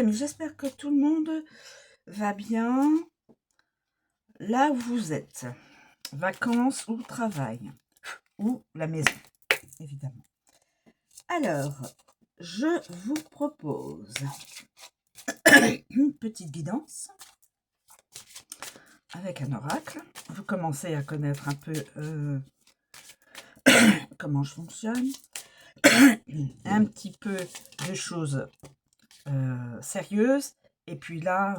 amis, j'espère que tout le monde va bien là où vous êtes. Vacances ou travail, ou la maison, évidemment. Alors, je vous propose une petite guidance avec un oracle. Vous commencez à connaître un peu comment je fonctionne. Un petit peu de choses sérieuses. Et puis là,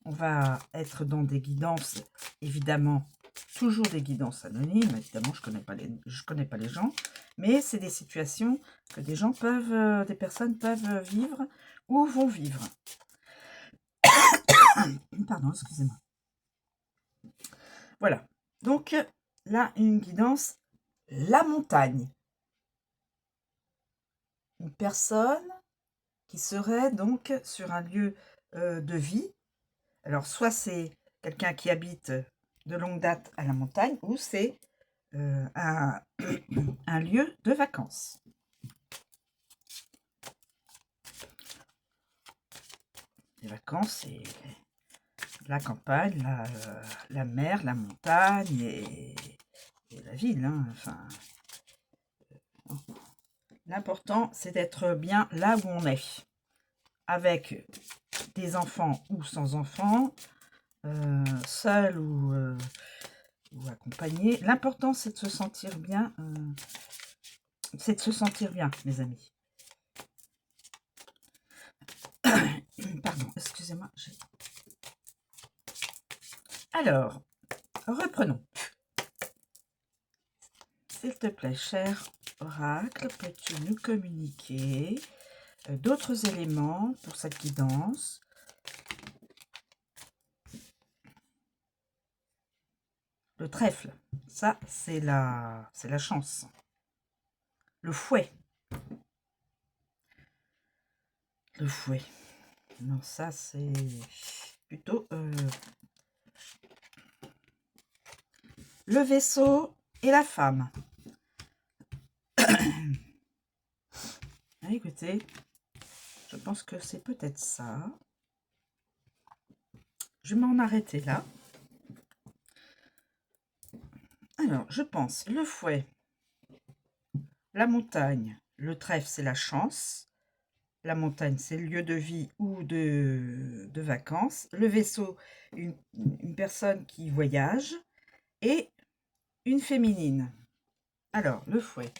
on va être dans des guidances, évidemment, toujours des guidances anonymes. Évidemment, je connais pas les gens, mais c'est des situations que des personnes peuvent vivre ou vont vivre. Pardon, excusez-moi. Voilà. Donc là, une guidance, la montagne. Une personne qui serait donc sur un lieu de vie. Alors, soit c'est quelqu'un qui habite de longue date à la montagne, ou c'est un lieu de vacances. Les vacances, c'est la campagne, la mer, la montagne et la ville. Hein. Enfin, l'important, c'est d'être bien là où on est, avec des enfants ou sans enfants, seul ou accompagné. L'important, c'est de se sentir bien. C'est de se sentir bien, mes amis. Pardon, excusez-moi. Alors, reprenons. S'il te plaît, cher oracle, peux-tu nous communiquer d'autres éléments pour cette guidance? Le trèfle, ça, c'est la chance. Le fouet. Le fouet. Non, ça, c'est plutôt le vaisseau et la femme. Écoutez, je pense que c'est peut-être ça. Je vais m'en arrêter là. Alors, je pense le fouet, la montagne, le trèfle, c'est la chance. La montagne, c'est le lieu de vie ou de vacances. Le vaisseau, une personne qui voyage. Et une féminine. Alors, le fouet.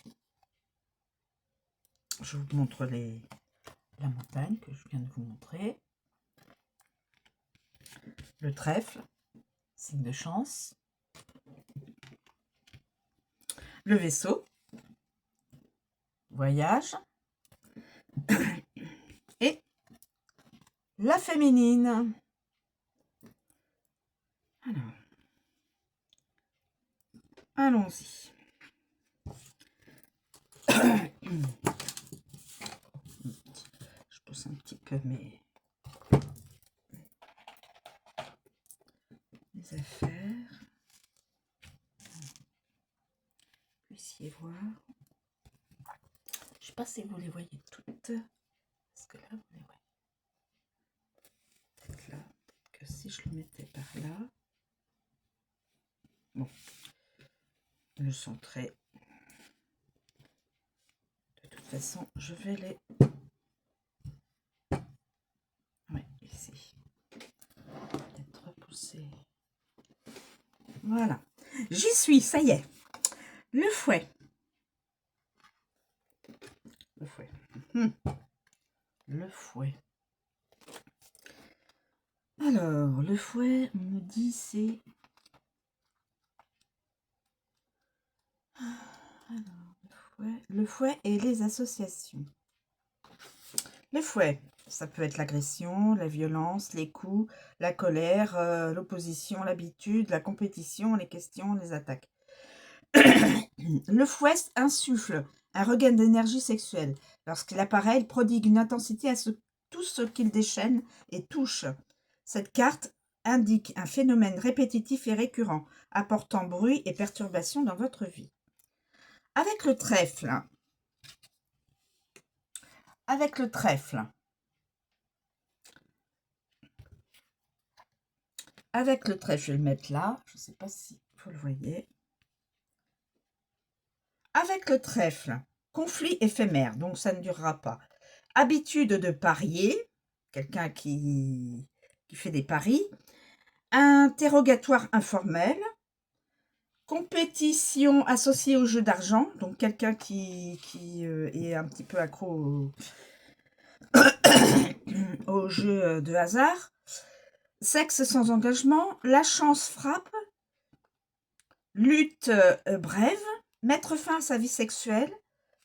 Je vous montre la montagne que je viens de vous montrer. Le trèfle, signe de chance. Le vaisseau, voyage. Et la féminine. Alors, allons-y. Je pousse un petit peu mes affaires. Vous puissiez voir. Je ne sais pas si vous les voyez toutes. Parce que là, vous les voyez. Peut-être là. Que si je le mettais par là. Bon. Le centrer. De toute façon, je vais les... Oui, ici. Peut-être repousser. Voilà. J'y suis, ça y est. Le fouet. Le fouet. Le fouet. Alors, le fouet, on me dit c'est... Alors, le fouet et les associations. Le fouet, ça peut être l'agression, la violence, les coups, la colère, l'opposition, l'habitude, la compétition, les questions, les attaques. Le fouet insuffle un regain d'énergie sexuelle. Lorsqu'il apparaît, il prodigue une intensité à tout ce qu'il déchaîne et touche. Cette carte indique un phénomène répétitif et récurrent, apportant bruit et perturbation dans votre vie. Avec le trèfle, avec le trèfle, je vais le mettre là. Je ne sais pas si vous le voyez. Avec le trèfle, conflit éphémère, donc ça ne durera pas. Habitude de parier, quelqu'un qui fait des paris. Interrogatoire informel. Compétition associée au jeu d'argent, donc quelqu'un qui est un petit peu accro au jeu de hasard. Sexe sans engagement, la chance frappe, lutte brève, mettre fin à sa vie sexuelle,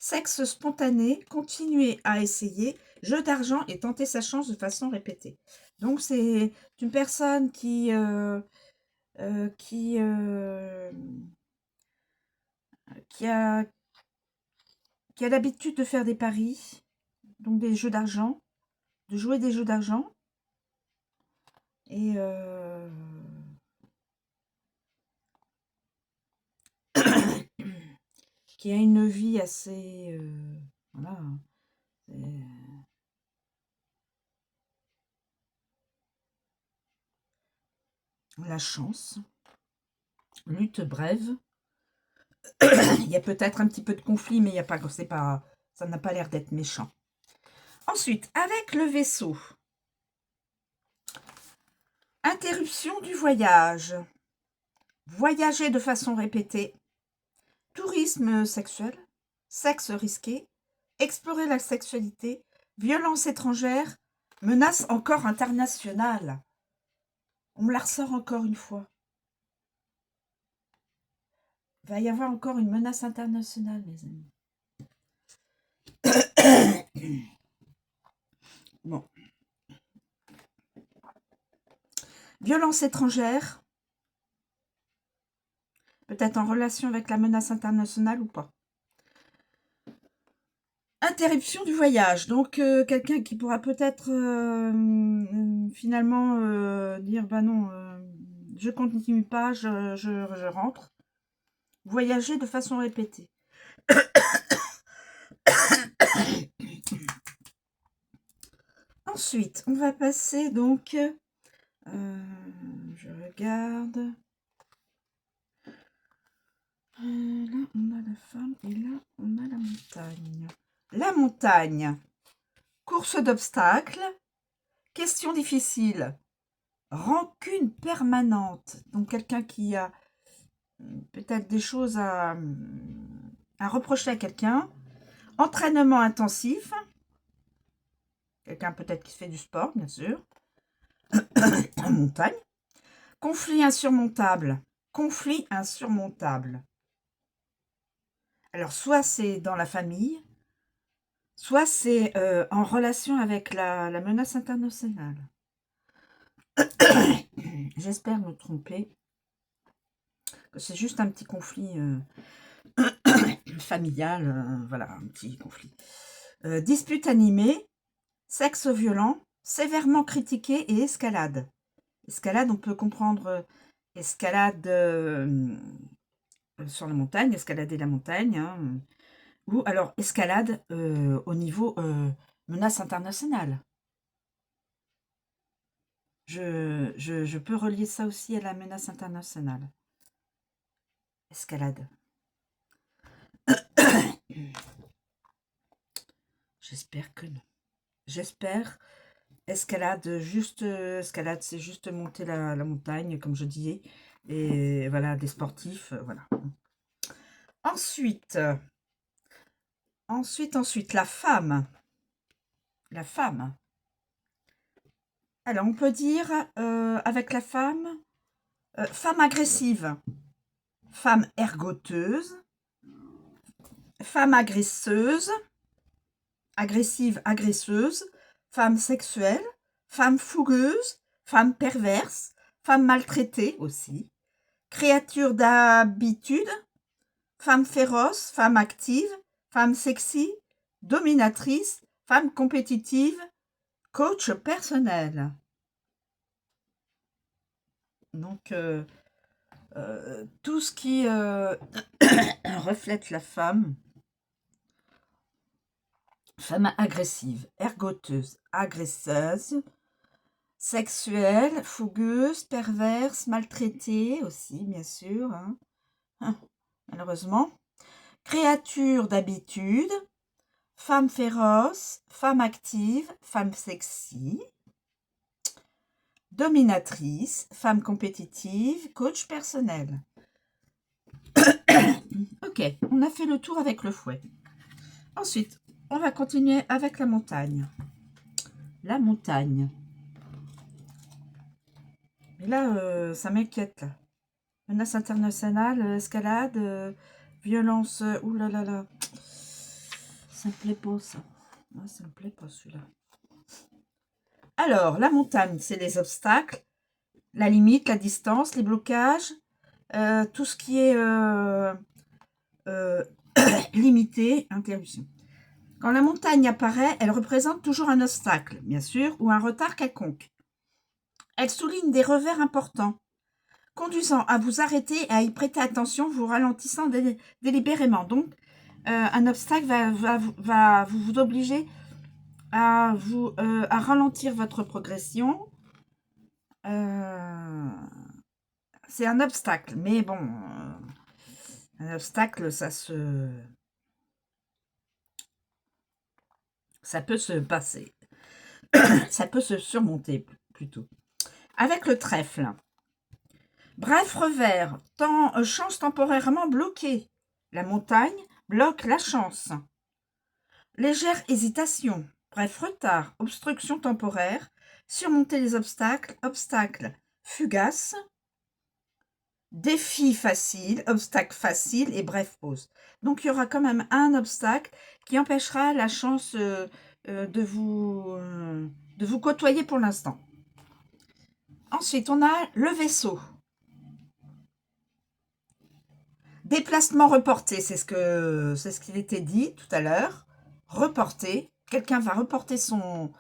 sexe spontané, continuer à essayer, jeu d'argent et tenter sa chance de façon répétée. Donc c'est une personne qui a l'habitude de faire des paris, donc des jeux d'argent, de jouer des jeux d'argent, et qui a une vie assez... voilà. La chance. Lutte brève. Il y a peut-être un petit peu de conflit, mais il y a pas, ça n'a pas l'air d'être méchant. Ensuite, avec le vaisseau. Interruption du voyage. Voyager de façon répétée. Tourisme sexuel. Sexe risqué. Explorer la sexualité. Violence étrangère. Menace encore internationale. On me la ressort encore une fois. Il va y avoir encore une menace internationale, mes amis. Bon. Violence étrangère. Peut-être en relation avec la menace internationale ou pas. Interruption du voyage. Donc, quelqu'un qui pourra peut-être finalement dire, bah non, je continue pas, je rentre. Voyager de façon répétée. Ensuite, on va passer donc... je regarde... là, on a la femme et là, on a la montagne. La montagne. Course d'obstacles. Question difficile. Rancune permanente. Donc, quelqu'un qui a peut-être des choses à reprocher à quelqu'un. Entraînement intensif. Quelqu'un peut-être qui fait du sport, bien sûr. En montagne. Conflit insurmontable. Conflit insurmontable. Alors, soit c'est dans la famille, soit c'est en relation avec la menace internationale. J'espère me tromper. C'est juste un petit conflit familial, voilà, un petit conflit. Dispute animée, sexe violent, sévèrement critiqué et escalade. Escalade, on peut comprendre escalade sur la montagne, escalader la montagne, hein, ou alors escalade au niveau menace internationale. Je peux relier ça aussi à la menace internationale. Escalade. J'espère que non. J'espère. Escalade, escalade, c'est juste monter la montagne, comme je disais. Et voilà, des sportifs, voilà. Ensuite, la femme. La femme. Alors, on peut dire, avec la femme, femme agressive, femme ergoteuse, femme agresseuse, agressive, agresseuse, femme sexuelle, femme fougueuse, femme perverse, femme maltraitée aussi, créature d'habitude, femme féroce, femme active, femme sexy, dominatrice, femme compétitive, coach personnel. Donc, tout ce qui reflète la femme, femme agressive, ergoteuse, agresseuse, Sexuelle, fougueuse, perverse, maltraitée aussi, bien sûr, hein. Malheureusement. Créature d'habitude, femme féroce, femme active, femme sexy, dominatrice, femme compétitive, coach personnel. Ok, on a fait le tour avec le fouet. Ensuite, on va continuer avec la montagne. La montagne. Mais là, ça m'inquiète, là. Menace internationale, escalade, violence. Ouh là là là. Ça me plaît pas, ça. Ah, ça me plaît pas, celui-là. Alors, la montagne, c'est les obstacles, la limite, la distance, les blocages, tout ce qui est limité, interruption. Quand la montagne apparaît, elle représente toujours un obstacle, bien sûr, ou un retard quelconque. Elle souligne des revers importants, conduisant à vous arrêter et à y prêter attention, vous ralentissant délibérément. Donc, un obstacle va vous obliger à ralentir votre progression. C'est un obstacle, mais bon, un obstacle, ça peut se passer. Ça peut se surmonter, plutôt. Avec le trèfle. Bref revers, chance temporairement bloquée. La montagne bloque la chance. Légère hésitation, bref retard, obstruction temporaire, surmonter les obstacles, obstacles fugaces, défi facile, obstacle facile et bref pause. Donc il y aura quand même un obstacle qui empêchera la chance de vous côtoyer pour l'instant. Ensuite, on a le vaisseau. Déplacement reporté, c'est ce qu'il était dit tout à l'heure. Reporté. Quelqu'un va reporter son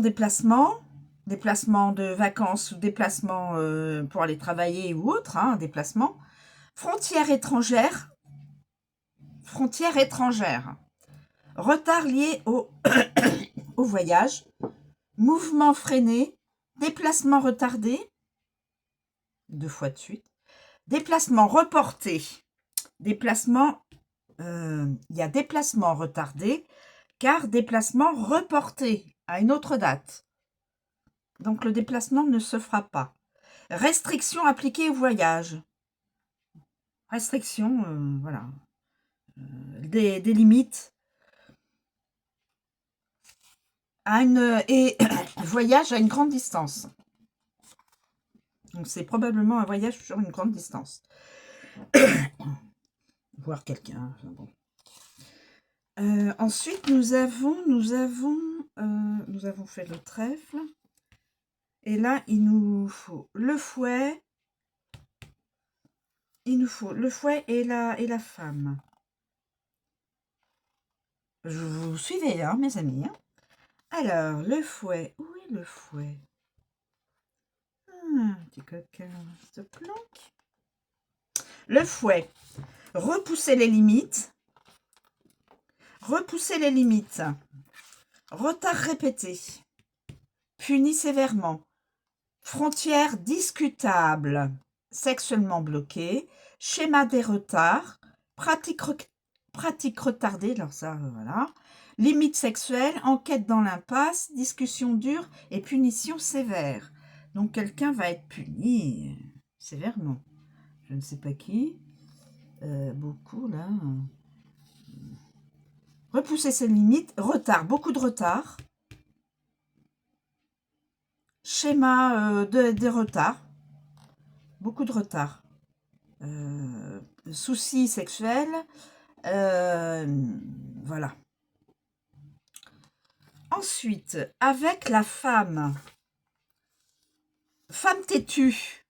déplacement de vacances ou déplacement pour aller travailler ou autre, hein, déplacement. Frontière étrangère. Retard lié au, au voyage. Mouvement freiné. Déplacement retardé. 2 fois de suite. Déplacement reporté. Déplacement, il y a déplacement retardé, car déplacement reporté à une autre date. Donc le déplacement ne se fera pas. Restriction appliquée au voyage. Restriction, voilà. Des limites. Et voyage à une grande distance. Donc c'est probablement un voyage sur une grande distance. Voir quelqu'un. Enfin bon. Ensuite, nous avons fait le trèfle. Et là, il nous faut le fouet. Il nous faut le fouet et la femme. Vous suivez, hein, mes amis, hein. Alors, le fouet. Où est le fouet? Petit coquin se planque. Le fouet. Repousser les limites. Retard répété. Puni sévèrement. Frontière discutable. Sexuellement bloquée. Schéma des retards. Pratique retardée. Alors ça, voilà. Limite sexuelle. Enquête dans l'impasse. Discussion dure et punition sévère. Donc quelqu'un va être puni sévèrement. Je ne sais pas qui. Beaucoup là. Repousser ses limites. Retard. Beaucoup de retard. Schéma des retards. Beaucoup de retard. Soucis sexuels. Voilà. Ensuite, avec la femme. Femme têtue.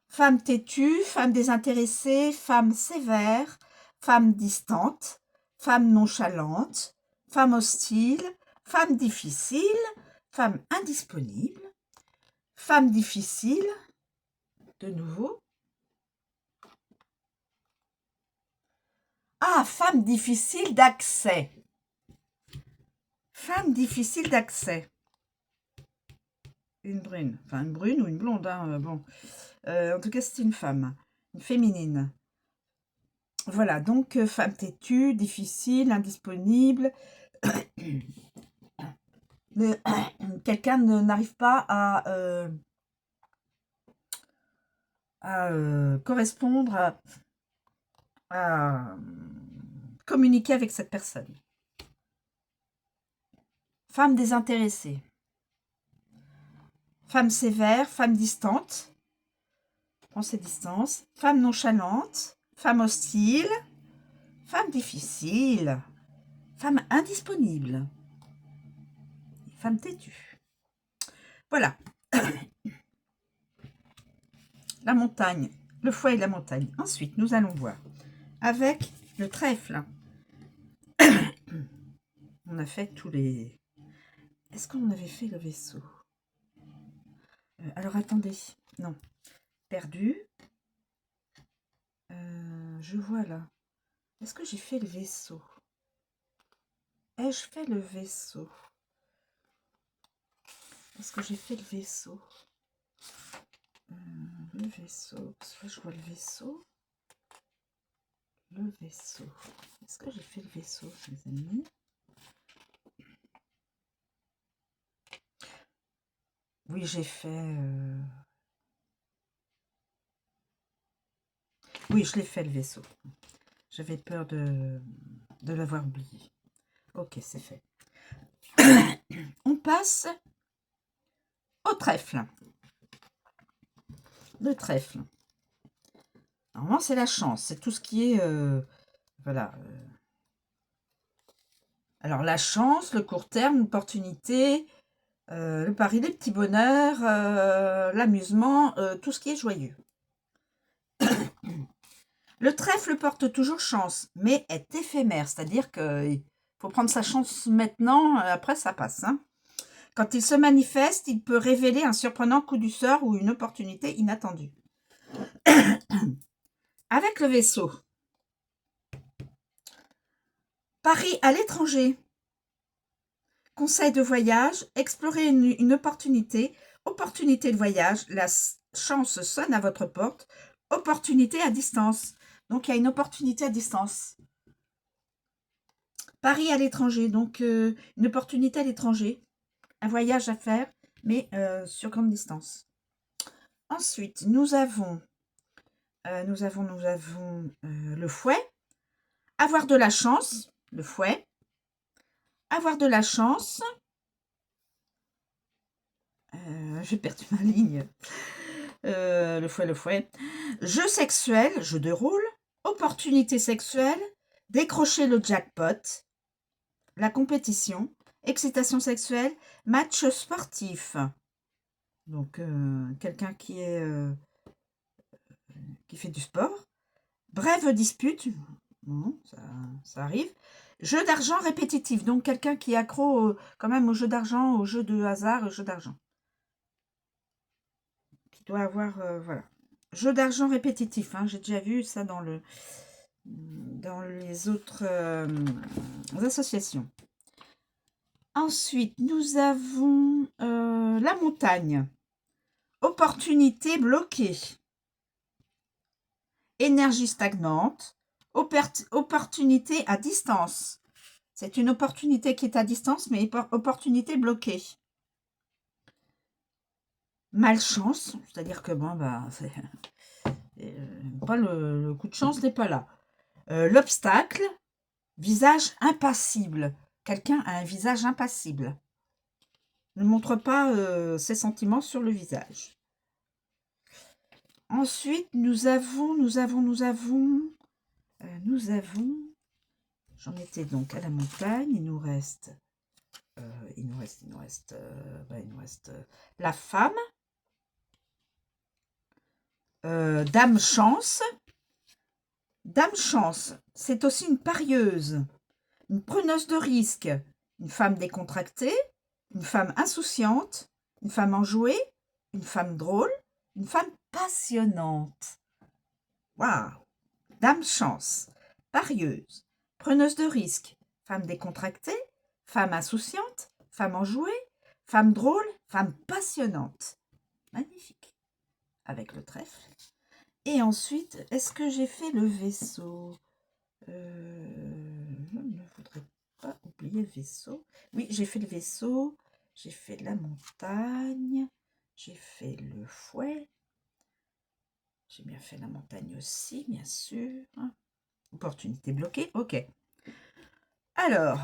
Femme têtue, femme désintéressée, femme sévère, femme distante, femme nonchalante, femme hostile, femme difficile, femme indisponible, femme difficile, de nouveau. Ah, femme difficile d'accès. Femme difficile d'accès. une brune. Enfin, une brune ou une blonde, hein, bon. En tout cas, c'est une femme, une féminine. Voilà, donc femme têtue, difficile, indisponible. Quelqu'un n'arrive pas à correspondre, à communiquer avec cette personne. Femme désintéressée. Femme sévère, femme distante. Prends ses distances. Femme nonchalante. Femme hostile. Femme difficile. Femme indisponible. Femme têtue. Voilà. La montagne. Le foie et la montagne. Ensuite, nous allons voir avec le trèfle. On a fait tous les... Est-ce qu'on avait fait le vaisseau? Alors, attendez. Non. Perdu. Je vois là. Est-ce que j'ai fait le vaisseau? Ai-je fait le vaisseau? Est-ce que j'ai fait le vaisseau? Le vaisseau. Parce que là, je vois le vaisseau. Le vaisseau. Est-ce que j'ai fait le vaisseau, mes amis? Oui, j'ai fait... Oui, je l'ai fait, le vaisseau. J'avais peur de l'avoir oublié. Ok, c'est fait. On passe au trèfle. Le trèfle. Normalement, c'est la chance. C'est tout ce qui est... voilà. Alors, la chance, le court terme, l'opportunité, le pari, les petits bonheurs, l'amusement, tout ce qui est joyeux. Le trèfle porte toujours chance, mais est éphémère, c'est-à-dire qu'il faut prendre sa chance maintenant, après ça passe. Hein. Quand il se manifeste, il peut révéler un surprenant coup du sort ou une opportunité inattendue. Avec le vaisseau. Paris à l'étranger. Conseil de voyage, explorer une opportunité, opportunité de voyage, la chance sonne à votre porte, opportunité à distance. Donc, il y a une opportunité à distance. Paris à l'étranger, donc une opportunité à l'étranger, un voyage à faire, mais sur grande distance. Ensuite, nous avons le fouet, avoir de la chance, le fouet, avoir de la chance, j'ai perdu ma ligne, le fouet, jeu sexuel, jeu de rôle, opportunité sexuelle, décrocher le jackpot, la compétition, excitation sexuelle, match sportif. Donc, quelqu'un qui fait du sport. Brève dispute, bon, ça arrive. Jeu d'argent répétitif, donc quelqu'un qui est accro quand même au jeu d'argent, au jeu de hasard, au jeu d'argent. Qui doit avoir, voilà. Jeu d'argent répétitif, hein, j'ai déjà vu ça dans les autres associations. Ensuite, nous avons la montagne. Opportunité bloquée. Énergie stagnante. Opportunité à distance. C'est une opportunité qui est à distance, mais opportunité bloquée. Malchance, c'est-à-dire que bon, bah, pas le coup de chance n'est pas là. L'obstacle, visage impassible. Quelqu'un a un visage impassible. Ne montre pas ses sentiments sur le visage. Ensuite, nous avons, j'en étais donc à la montagne, il nous reste la femme, Dame Chance. Dame Chance, c'est aussi une parieuse, une preneuse de risque, une femme décontractée, une femme insouciante, une femme enjouée, une femme drôle, une femme passionnante. Waouh! Dame Chance, parieuse, preneuse de risque, femme décontractée, femme insouciante, femme enjouée, Femme drôle, femme passionnante. Magnifique. Avec le trèfle. Et ensuite, est-ce que j'ai fait le vaisseau? Je ne voudrais pas oublier le vaisseau. Oui, j'ai fait le vaisseau. J'ai fait la montagne. J'ai fait le fouet. J'ai bien fait la montagne aussi, bien sûr. Opportunité bloquée, ok. Alors,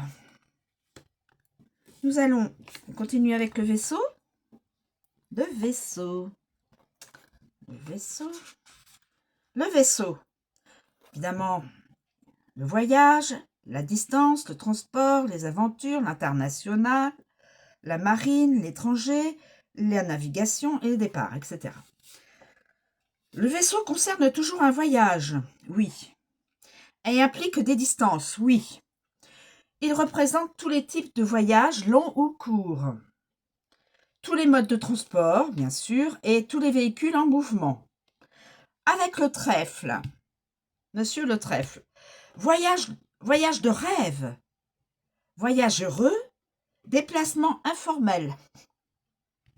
nous allons continuer avec le vaisseau. Le vaisseau. Le vaisseau. Le vaisseau. Évidemment, le voyage, la distance, le transport, les aventures, l'international, la marine, l'étranger, la navigation et le départ, etc. Le vaisseau concerne toujours un voyage, oui. Et implique des distances, oui. Il représente tous les types de voyages, longs ou courts. Tous les modes de transport, bien sûr, et tous les véhicules en mouvement. Avec le trèfle, monsieur le trèfle, voyage de rêve, voyage heureux, déplacement informel.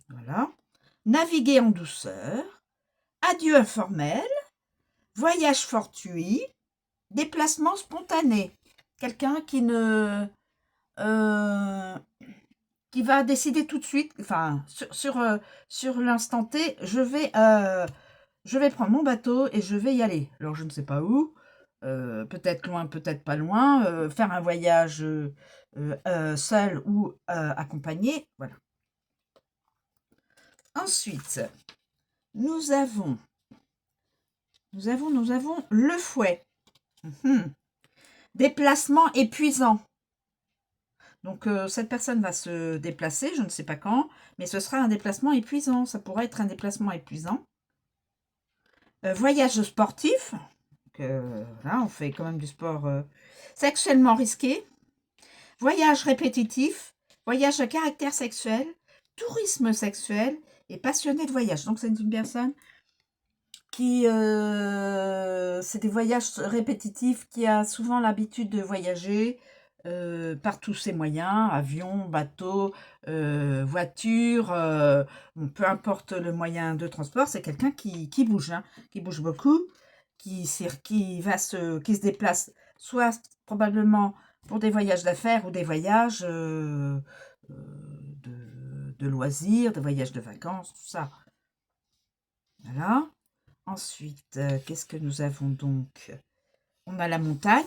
Voilà. Naviguer en douceur, adieu informel, voyage fortuit, déplacement spontané. Quelqu'un qui ne... qui va décider tout de suite, enfin, sur l'instant T, je vais prendre mon bateau et je vais y aller. Alors, je ne sais pas où, peut-être loin, peut-être pas loin, faire un voyage seul ou accompagné, voilà. Ensuite, nous avons le fouet. Déplacement épuisant. Donc, cette personne va se déplacer, je ne sais pas quand, mais ce sera un déplacement épuisant. Ça pourrait être un déplacement épuisant. Voyage sportif. Là, on fait quand même du sport sexuellement risqué. Voyage répétitif. Voyage à caractère sexuel. Tourisme sexuel et passionné de voyage. Donc, c'est une personne qui... c'est des voyages répétitifs, qui a souvent l'habitude de voyager par tous ses moyens, avion, bateau, voiture, bon, peu importe le moyen de transport, c'est quelqu'un qui bouge, hein, qui bouge beaucoup, qui se déplace soit probablement pour des voyages d'affaires ou des voyages de loisirs, des voyages de vacances, tout ça. Voilà. Ensuite, qu'est-ce que nous avons donc? On a la montagne,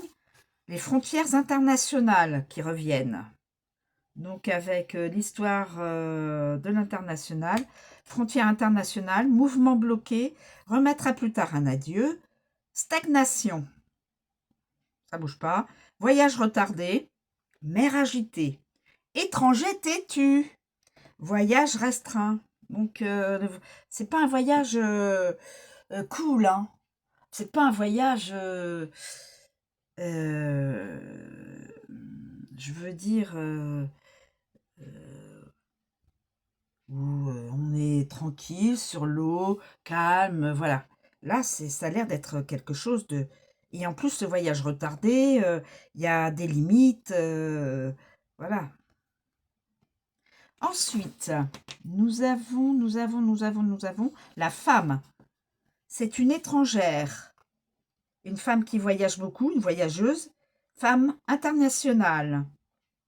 les frontières internationales qui reviennent. Donc avec l'histoire de l'international, frontières internationales, mouvement bloqué, remettre à plus tard un adieu, stagnation, ça bouge pas, voyage retardé, mer agitée, étranger têtu, voyage restreint. Donc c'est pas un voyage cool, hein. C'est pas un voyage, je veux dire, où on est tranquille sur l'eau, calme, voilà. Là, ça a l'air d'être quelque chose de... Et en plus, ce voyage retardé, il y a des limites, voilà. Ensuite, nous avons la femme. C'est une étrangère. Une femme qui voyage beaucoup, une voyageuse, femme internationale,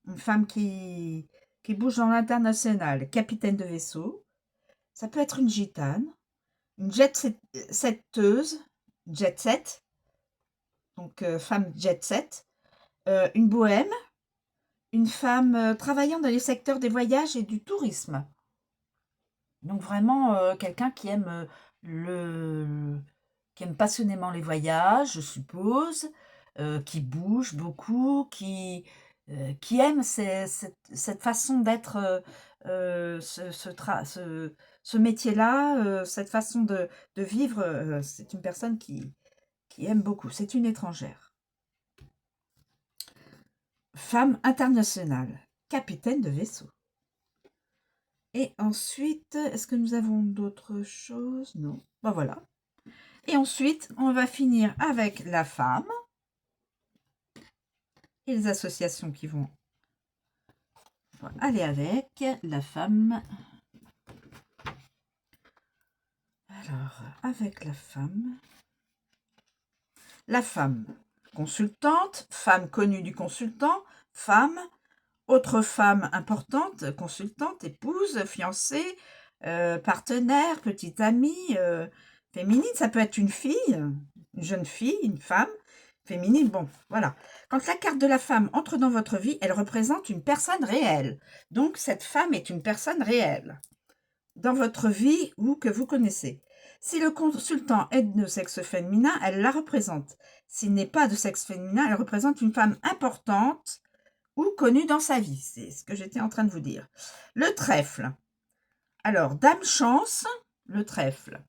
une femme qui bouge dans l'international, capitaine de vaisseau. Ça peut être une gitane, une jet-setteuse, jet set, donc femme jet set, une bohème, une femme travaillant dans les secteurs des voyages et du tourisme. Donc vraiment quelqu'un qui aime qui aime passionnément les voyages, je suppose, qui bouge beaucoup, qui aime cette façon d'être, ce métier-là, cette façon de vivre. C'est une personne qui aime beaucoup. C'est une étrangère. Femme internationale, capitaine de vaisseau. Et ensuite, est-ce que nous avons d'autres choses? Non. Ben voilà. Et ensuite, on va finir avec la femme et les associations qui vont On va aller avec la femme. Alors, avec la femme, consultante, femme connue du consultant, femme, autre femme importante, consultante, épouse, fiancée, partenaire, petite amie, féminine, ça peut être une fille, une jeune fille, une femme, féminine, bon, voilà. Quand la carte de la femme entre dans votre vie, elle représente une personne réelle. Donc, cette femme est une personne réelle dans votre vie ou que vous connaissez. Si le consultant est de sexe féminin, elle la représente. S'il n'est pas de sexe féminin, elle représente une femme importante ou connue dans sa vie. C'est ce que j'étais en train de vous dire. Le trèfle. Alors, dame chance, le trèfle.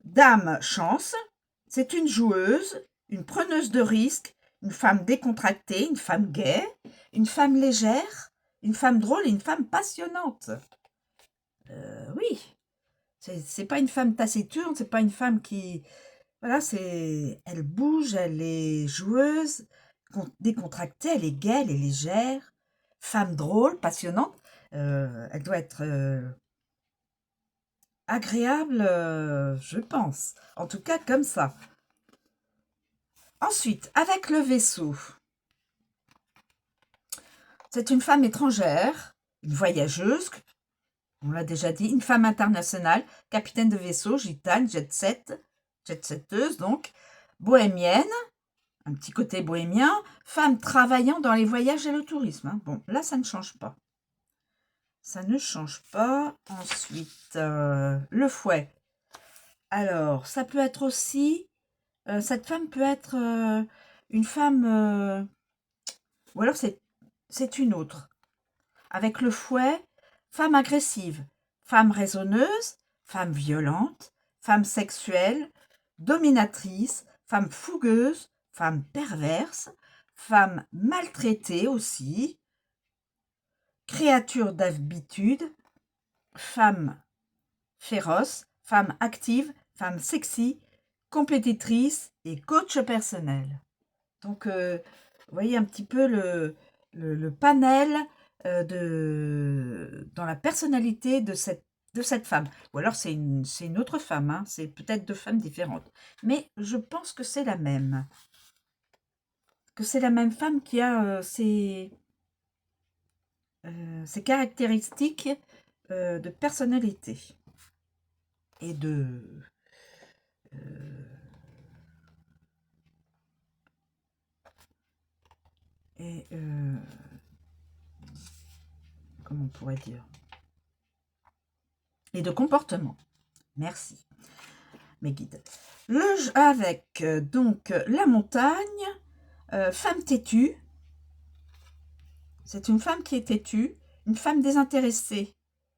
Dame chance, c'est une joueuse, une preneuse de risques, une femme décontractée, une femme gaie, une femme légère, une femme drôle et une femme passionnante. Oui, c'est pas une femme taciturne, c'est pas une femme qui... Voilà, elle bouge, elle est joueuse, décontractée, elle est gaie, elle est légère, femme drôle, passionnante. Elle doit être agréable, je pense. En tout cas, comme ça. Ensuite, avec le vaisseau. C'est une femme étrangère, une voyageuse, on l'a déjà dit, une femme internationale, capitaine de vaisseau, gitane, jet-setteuse donc, bohémienne, un petit côté bohémien, femme travaillant dans les voyages et le tourisme. Hein. Bon, là, ça ne change pas. Ça ne change pas. Ensuite, le fouet. Alors, ça peut être aussi... cette femme peut être une femme... ou alors, c'est une autre. Avec le fouet, femme agressive, femme raisonneuse, femme violente, femme sexuelle, dominatrice, femme fougueuse, femme perverse, femme maltraitée aussi, créature d'habitude, femme féroce, femme active, femme sexy, compétitrice et coach personnel. Donc, vous voyez un petit peu le panel dans la personnalité de cette femme. Ou alors c'est une autre femme, hein, c'est peut-être deux femmes différentes. Mais je pense que c'est la même. Que c'est la même femme qui a ces caractéristiques de personnalité. Et de... comment on pourrait dire, et de comportement. Merci, mes guides. Avec donc la montagne, femme têtue. C'est une femme qui est têtue, une femme désintéressée,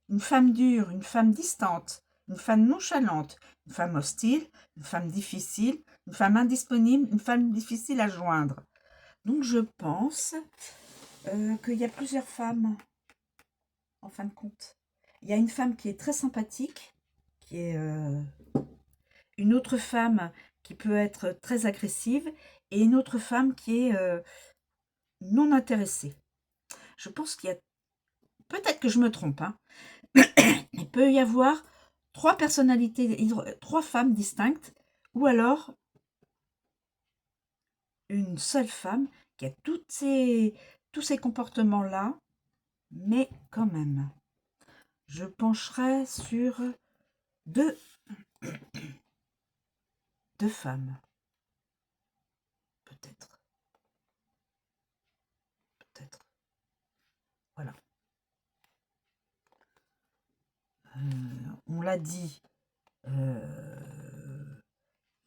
une femme dure, une femme distante, une femme nonchalante, une femme hostile, une femme difficile, une femme indisponible, une femme difficile à joindre. Donc je pense qu'il y a plusieurs femmes, en fin de compte. Il y a une femme qui est très sympathique, qui est une autre femme qui peut être très agressive, et une autre femme qui est non intéressée. Je pense qu'il y a... Peut-être que je me trompe, hein. Il peut y avoir trois personnalités, trois femmes distinctes, ou alors une seule femme qui a tous ces comportements-là, mais quand même, je pencherai sur deux femmes. Peut-être. Voilà. On l'a dit,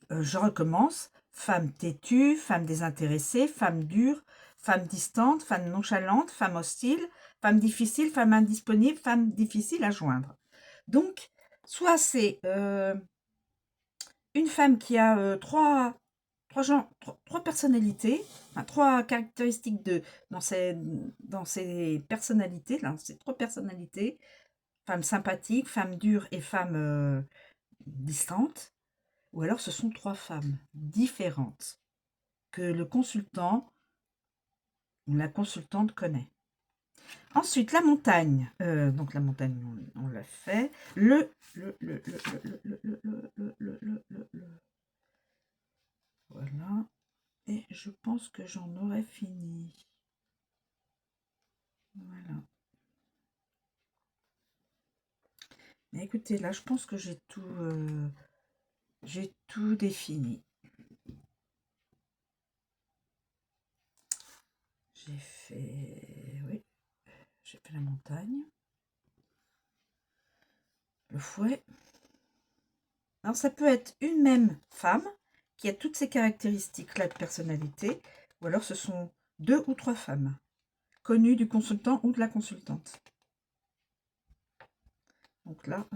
je recommence. Femme têtue, femme désintéressée, femme dure, femme distante, femme nonchalante, femme hostile, femme difficile, femme indisponible, femme difficile à joindre. Donc, soit c'est une femme qui a trois personnalités, enfin, trois caractéristiques dans ces personnalités, là, ces trois personnalités, femme sympathique, femme dure et femme distante, ou alors ce sont trois femmes différentes que le consultant ou la consultante connaît. Ensuite, la montagne. Donc, la montagne, on l'a fait. Voilà. Et je pense que j'en aurais fini. Voilà. Mais écoutez, là, je pense que j'ai tout défini. J'ai fait... Oui, j'ai fait la montagne. Le fouet. Alors, ça peut être une même femme qui a toutes ces caractéristiques-là de personnalité, ou alors ce sont 2 ou 3 femmes, connues du consultant ou de la consultante. Donc là...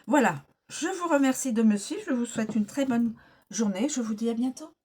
Voilà, je vous remercie de me suivre, je vous souhaite une très bonne journée, je vous dis à bientôt.